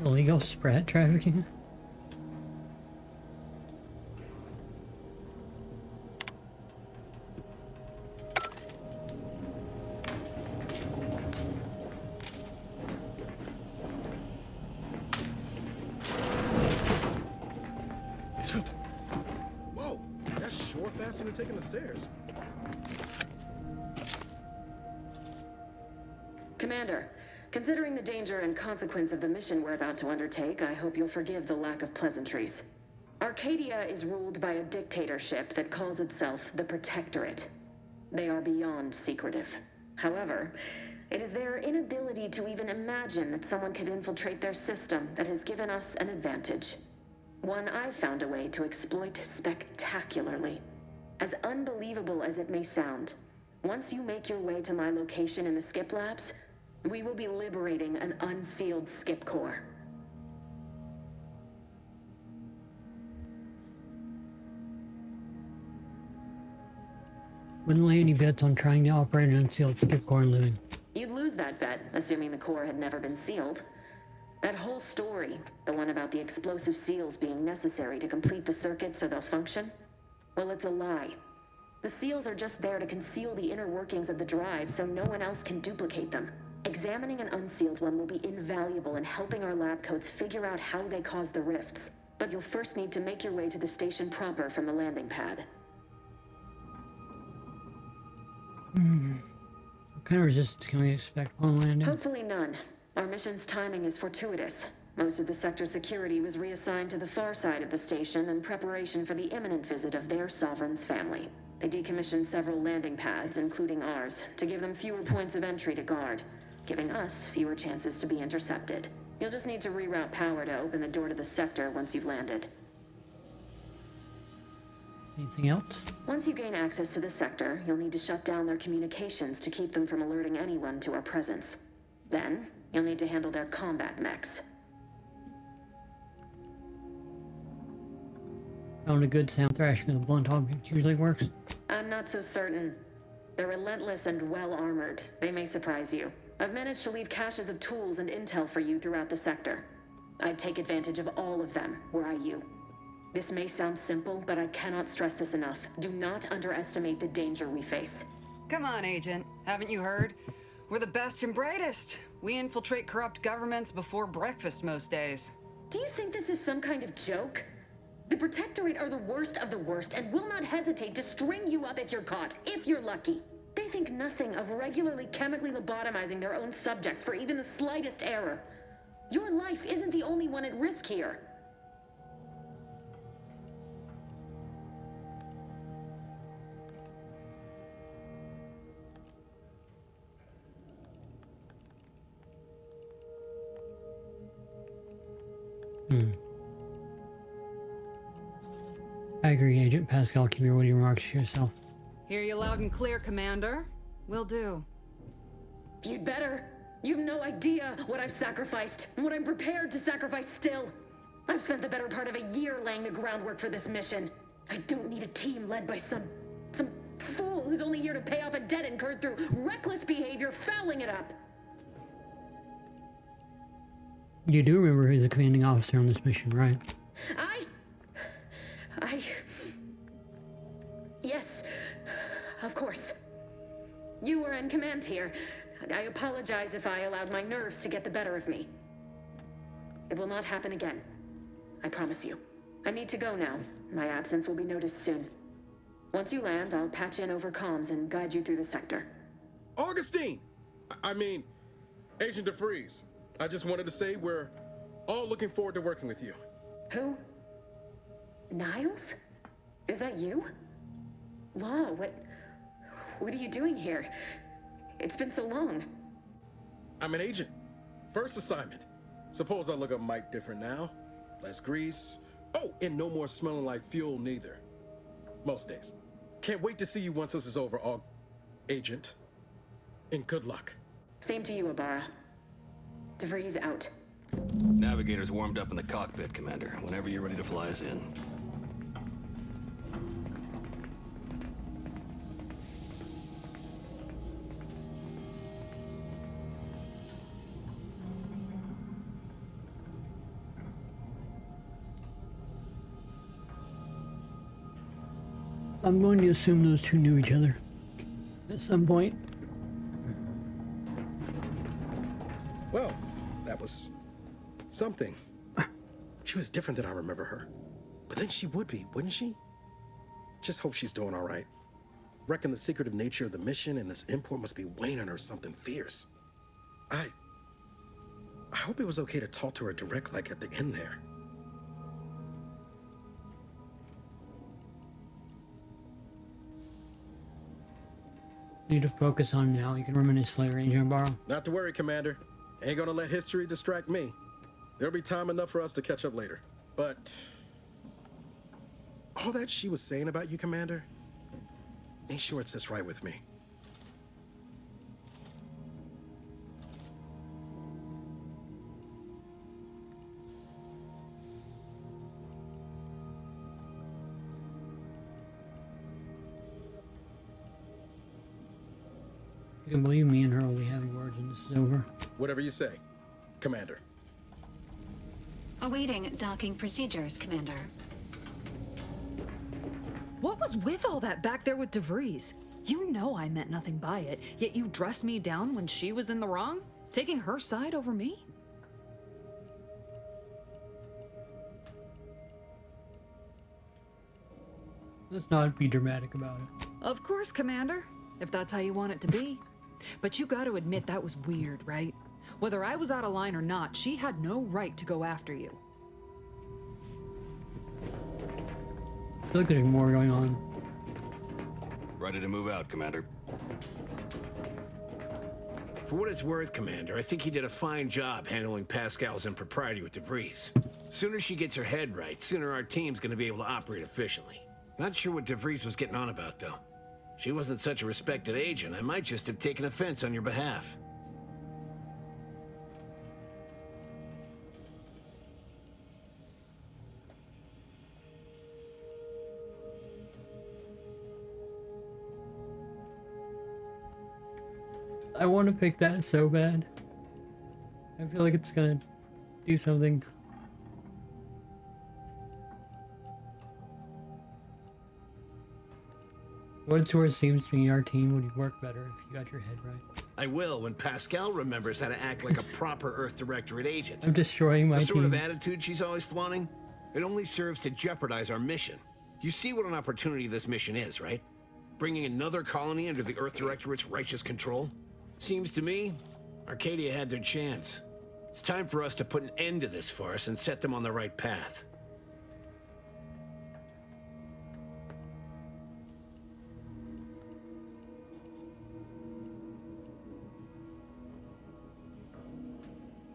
Illegal spread trafficking? Whoa, that's sure faster than taking the stairs. Commander, considering the danger and consequence of the mission we're about to undertake, I hope you'll forgive the lack of pleasantries. Arcadia is ruled by a dictatorship that calls itself the Protectorate. They are beyond secretive. However, it is their inability to even imagine that someone could infiltrate their system that has given us an advantage. One I've found a way to exploit spectacularly. As unbelievable as it may sound, once you make your way to my location in the Skip Labs, we will be liberating an unsealed Skip core. Wouldn't lay any bets on trying to operate an unsealed skip core and living. You'd lose that bet, assuming the core had never been sealed. That whole story, the one about the explosive seals being necessary to complete the circuit so they'll function, well, it's a lie. The seals are just there to conceal the inner workings of the drive so no one else can duplicate them. Examining an unsealed one will be invaluable in helping our lab coats figure out how they cause the rifts. But you'll first need to make your way to the station proper from the landing pad. What kind of resistance can we expect on landing? Hopefully none. Our mission's timing is fortuitous. Most of the sector security was reassigned to the far side of the station in preparation for the imminent visit of their sovereign's family. They decommissioned several landing pads, including ours, to give them fewer points of entry to guard, giving us fewer chances to be intercepted. You'll just need to reroute power to open the door to the sector once you've landed. Anything else? Once you gain access to the sector, you'll need to shut down their communications to keep them from alerting anyone to our presence. Then, you'll need to handle their combat mechs. Found a good sound thrashing with a blunt object usually works. I'm not so certain. They're relentless and well-armored. They may surprise you. I've managed to leave caches of tools and intel for you throughout the sector. I'd take advantage of all of them, were I you. This may sound simple, but I cannot stress this enough. Do not underestimate the danger we face. Come on, Agent. Haven't you heard? We're the best and brightest. We infiltrate corrupt governments before breakfast most days. Do you think this is some kind of joke? The Protectorate are the worst of the worst and will not hesitate to string you up if you're caught, if you're lucky. They think nothing of regularly chemically lobotomizing their own subjects for even the slightest error. Your life isn't the only one at risk here. I agree, Agent Pascal. Keep your witty remarks to yourself. Hear you loud and clear, Commander. Will do. You'd better. You've no idea what I've sacrificed, and what I'm prepared to sacrifice still. I've spent the better part of a year laying the groundwork for this mission. I don't need a team led by some fool who's only here to pay off a debt incurred through reckless behavior, fouling it up. You do remember who's the commanding officer on this mission, right? Yes, of course. You were in command here. I apologize if I allowed my nerves to get the better of me. It will not happen again. I promise you. I need to go now. My absence will be noticed soon. Once you land, I'll patch in over comms and guide you through the sector. Augustine! I mean, Agent DeFreeze. I just wanted to say we're all looking forward to working with you. Who? Niles? Is that you? Law, what are you doing here? It's been so long. I'm an agent. First assignment. Suppose I look a mite different now. Less grease. Oh, and no more smelling like fuel neither. Most days. Can't wait to see you once this is over, Agent. And good luck. Same to you, Abara. DeVries out. Navigator's warmed up in the cockpit, Commander. Whenever you're ready to fly us in. I'm going to assume those two knew each other at some point. Well, that was something. She was different than I remember her. But then she would be, wouldn't she? Just hope she's doing all right. Reckon the secretive nature of the mission and this import must be weighing on her something fierce. I hope it was okay to talk to her direct like at the end there. Need to focus on now. You can reminisce later, Agent Barrow. Not to worry, Commander. Ain't gonna let history distract me. There'll be time enough for us to catch up later. But all that she was saying about you, Commander, ain't sure it sits right with me. You can believe me and her will be having words when this is over. Whatever you say, Commander. Awaiting docking procedures, Commander. What was with all that back there with DeVries? You know I meant nothing by it, yet you dressed me down when she was in the wrong? Taking her side over me? Let's not be dramatic about it. Of course, Commander, if that's how you want it to be. But you gotta admit that was weird, right? Whether I was out of line or not, she had no right to go after you. I feel like there's more going on. Ready to move out, Commander. For what it's worth, Commander, I think he did a fine job handling Pascal's impropriety with DeVries. Sooner she gets her head right, sooner our team's gonna be able to operate efficiently. Not sure what DeVries was getting on about, though. She wasn't such a respected agent. I might just have taken offense on your behalf. I want to pick that so bad. I feel like it's gonna do something. What it's worth, seems to me our team would work better if you got your head right. I will when Pascal remembers how to act like a proper Earth Directorate agent. I'm destroying my The sort of team. attitude she's always flaunting, it only serves to jeopardize our mission. You see what an opportunity this mission is, right? Bringing another colony under the Earth Directorate's righteous control? Seems to me, Arcadia had their chance. It's time for us to put an end to this farce and set them on the right path.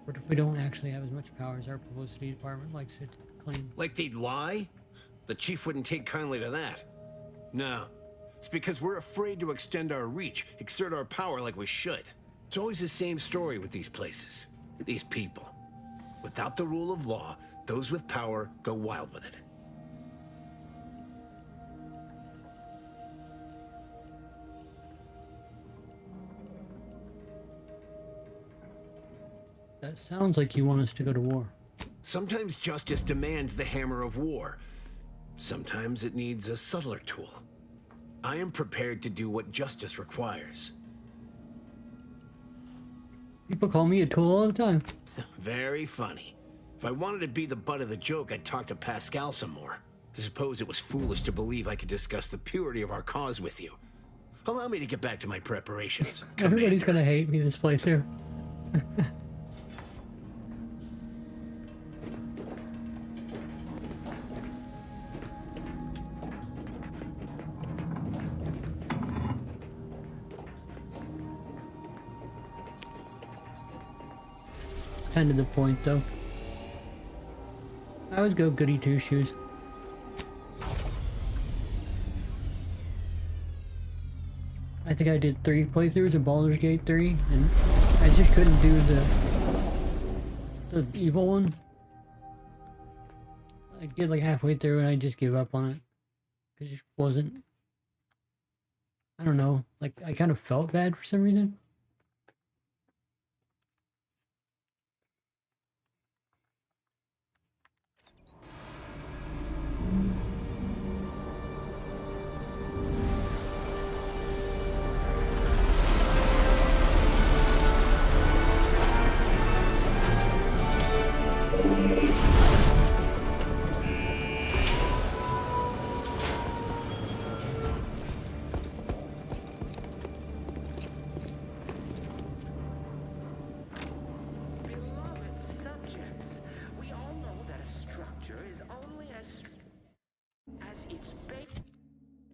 What if we don't actually have as much power as our publicity department likes to claim? Like they'd lie? The chief wouldn't take kindly to that. No. It's because we're afraid to extend our reach, exert our power like we should. It's always the same story with these places. These people. Without the rule of law, those with power go wild with it. That sounds like you want us to go to war. Sometimes justice demands the hammer of war. Sometimes it needs a subtler tool. I am prepared to do what justice requires. People call me a tool all the time. Very funny. If I wanted to be the butt of the joke, I'd talk to Pascal some more. I suppose it was foolish to believe I could discuss the purity of our cause with you. Allow me to get back to my preparations. Everybody's Commander. gonna hate me this playthrough. Kind of the point, though. I always go goody two shoes. I think I did 3 playthroughs of Baldur's Gate 3, and I just couldn't do the evil one. I get like halfway through and I just give up on it. It just wasn't. I don't know. Like I kind of felt bad for some reason.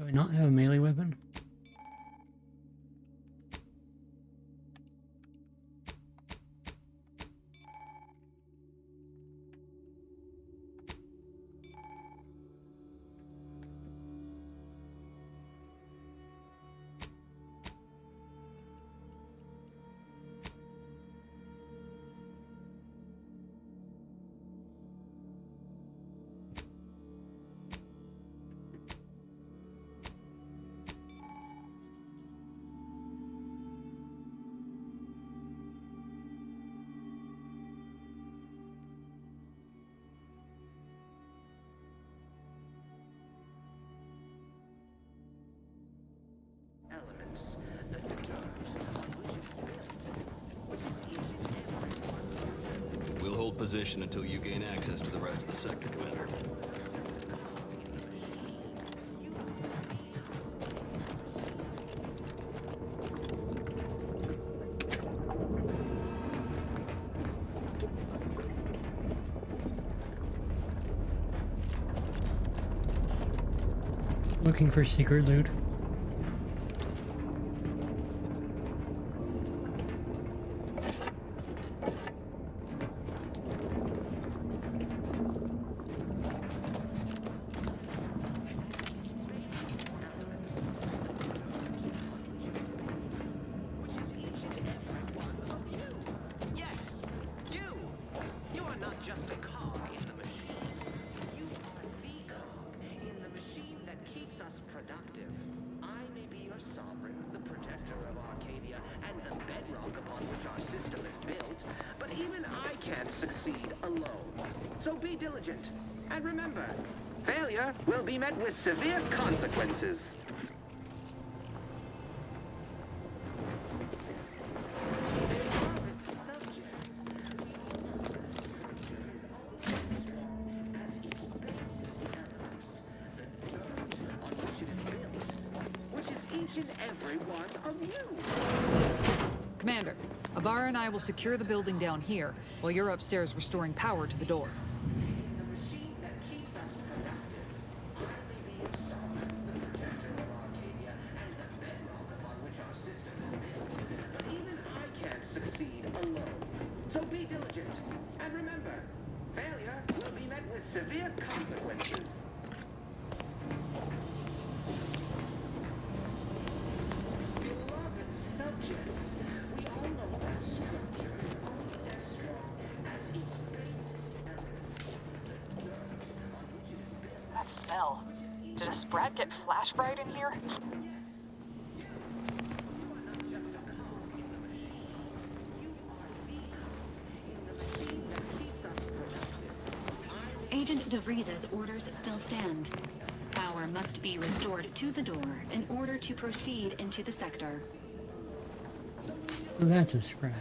Do I not have a melee weapon? We'll hold position until you gain access to the rest of the sector, Commander. Looking for secret loot. Yes, you! You are not just a cog in the machine. You are the cog in the machine that keeps us productive. I may be your sovereign, the protector of Arcadia, and the bedrock upon which our system is built, but even I can't succeed alone. So be diligent. And remember, failure will be met with severe consequences. Which is each and every one of you. Commander, Abara and I will secure the building down here, while you're upstairs restoring power to the door. The machine that keeps us productive. I may be your sovereign, the protector of Arcadia, and the bedrock upon which our system is built. But even I can't succeed alone. So be diligent. And remember, failure will be met with severe consequences. Beloved subjects, we all know that structure is only as strong as its basis elements. The dirt on which it is built. That smell. Did a sprat get flash fried in here? Agent DeVries's orders still stand. Power must be restored to the door in order to proceed into the sector. Oh, that's a scrap.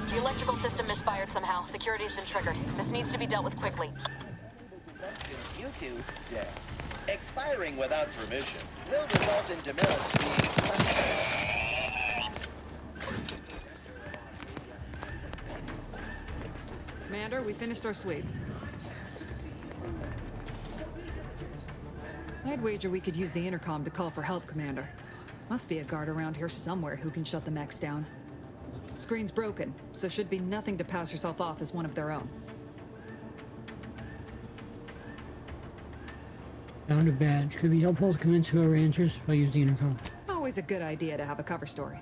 The electrical system misfired somehow. Security's been triggered. This needs to be dealt with quickly. Due to death. Expiring without permission will result in demerits being... Commander, we finished our sweep. I'd wager we could use the intercom to call for help, Commander. Must be a guard around here somewhere who can shut the mechs down. Screen's broken, so should be nothing to pass yourself off as one of their own. Found a badge. Could be helpful to convince whoever answers if I use the intercom. Always a good idea to have a cover story.